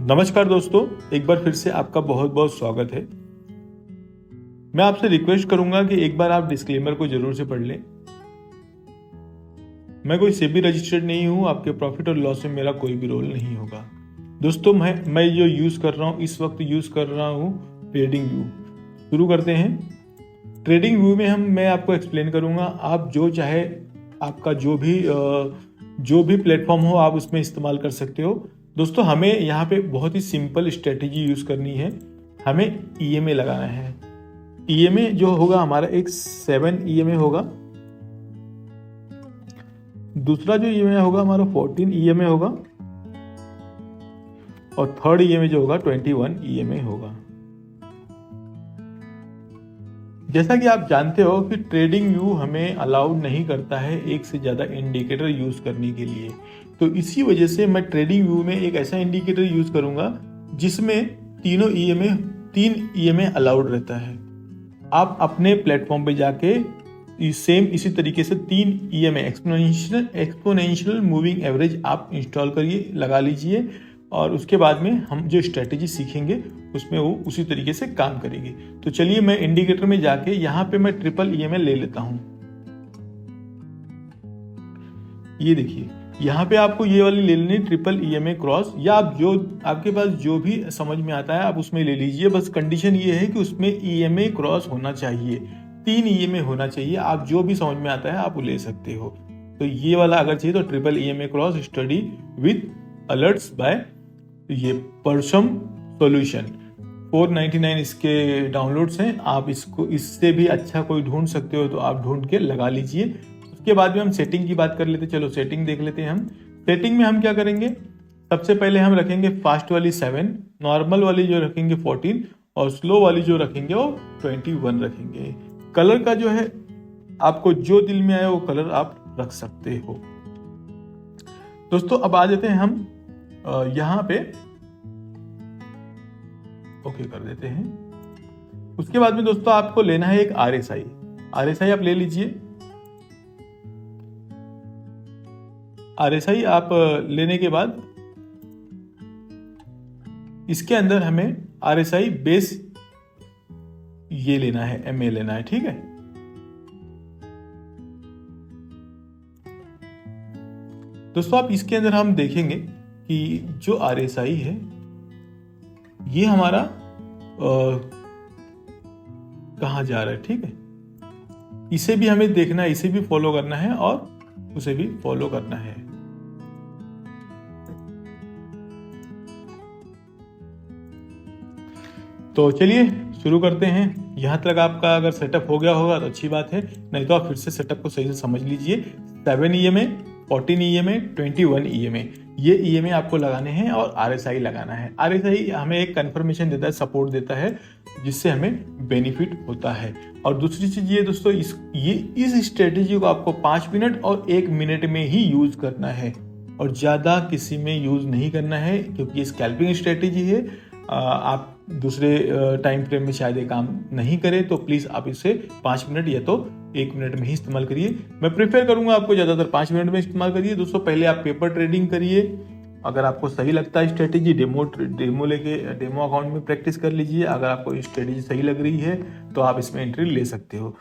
नमस्कार दोस्तों, एक बार फिर से आपका बहुत बहुत स्वागत है। मैं आपसे रिक्वेस्ट करूंगा कि एक बार आप डिस्क्लेमर को जरूर से पढ़ लें। मैं कोई सेबी रजिस्टर्ड नहीं हूं, आपके प्रॉफिट और लॉस में मेरा कोई भी रोल नहीं होगा। दोस्तों, मैं जो यूज कर रहा हूं इस वक्त यूज कर रहा हूं ट्रेडिंग व्यू। शुरू करते हैं। ट्रेडिंग व्यू में मैं आपको एक्सप्लेन करूंगा। आप जो चाहे, आपका जो भी प्लेटफॉर्म हो आप उसमें इस्तेमाल कर सकते हो। दोस्तों, हमें यहाँ पे बहुत ही सिंपल स्ट्रेटेजी यूज करनी है। हमें ईएमए लगाना है। ईएमए जो होगा हमारा एक 7 ईएमए होगा। दूसरा जो ईएमए होगा हमारा 14 ईएमए होगा। और थर्ड ईएमए जो होगा 21 ईएमए होगा। जैसा कि आप जानते हो कि ट्रेडिंग व्यू हमें अलाउड नहीं करता है एक से ज़्यादा इंडिकेटर यूज करने के लिए। तो इसी वजह से मैं ट्रेडिंग व्यू में एक ऐसा इंडिकेटर यूज करूंगा जिसमें तीन ईएमए अलाउड रहता है। आप अपने प्लेटफॉर्म पे जाके इसी तरीके से 3 ईएमए एक्सपोनेंशियल मूविंग एवरेज आप इंस्टॉल करिए, लगा लीजिए। और उसके बाद में हम जो स्ट्रेटेजी सीखेंगे उसमें वो उसी तरीके से काम करेगी। तो चलिए, मैं इंडिकेटर में जाके यहाँ पे मैं ट्रिपल ईएमए ले लेता हूँ। ये देखिए, यहाँ पे आपको ये वाली ले लेनी ट्रिपल ईएमए क्रॉस, या आप जो आपके पास जो भी समझ में आता है आप उसमें ले लीजिए। बस कंडीशन ये है कि उसमें ईएमए क्रॉस होना चाहिए, 3 ईएमए होना चाहिए। आप जो भी समझ में आता है आप वो ले सकते हो। तो ये वाला अगर चाहिए तो triple EMA cross study with alerts by ये परसम सॉल्यूशन। 499 इसके डाउनलोड्स हैं। आप इससे भी अच्छा कोई ढूंढ सकते हो तो आप ढूंढ के लगा लीजिए। उसके बाद में हम सेटिंग की बात कर लेते हैं। चलो सेटिंग देख लेते हैं। हम सेटिंग में हम क्या करेंगे, सबसे पहले हम रखेंगे फास्ट वाली 7, नॉर्मल वाली जो रखेंगे 14 और स्लो वाली जो रखेंगे वो 21 रखेंगे। कलर का जो है आपको जो दिल में आए वो कलर आप रख सकते हो। दोस्तों, अब आ जाते हैं हम यहाँ पे ओके कर देते हैं। उसके बाद में दोस्तों आपको लेना है एक आरएसआई आप ले लीजिए। आरएसआई आप लेने के बाद इसके अंदर हमें आरएसआई बेस ये लेना है, एमए लेना है, ठीक है। दोस्तों, आप इसके अंदर हम देखेंगे कि जो आरएसआई है ये हमारा कहाँ जा रहा है, ठीक है। इसे भी हमें देखना है, इसे भी फॉलो करना है और उसे भी फॉलो करना है। तो चलिए शुरू करते हैं। यहां तक आपका अगर सेटअप हो गया होगा तो अच्छी बात है, नहीं तो आप फिर से सेटअप को सही से समझ लीजिए। 7 ईएमए, 14 ईएमए, 21 ईएमए, ये ईएमए आपको लगाने हैं और आरएसआई लगाना है। आरएसआई हमें एक कंफर्मेशन देता है, सपोर्ट देता है, जिससे हमें बेनिफिट होता है। और दूसरी चीज ये दोस्तों, इस स्ट्रेटेजी को आपको 5 मिनट और 1 मिनट में ही यूज करना है और ज्यादा किसी में यूज नहीं करना है, क्योंकि ये स्कैल्पिंग स्ट्रेटेजी है। आप दूसरे टाइम फ्रेम में शायद ये काम नहीं करे, तो प्लीज आप इसे 5 मिनट या तो 1 मिनट में ही इस्तेमाल करिए। मैं प्रेफर करूंगा आपको ज्यादातर 5 मिनट में इस्तेमाल करिए। दोस्तों, पहले आप पेपर ट्रेडिंग करिए। अगर आपको सही लगता है स्ट्रेटेजी, डेमो अकाउंट में प्रैक्टिस कर लीजिए। अगर आपको स्ट्रेटेजी सही लग रही है तो आप इसमें एंट्री ले सकते हो।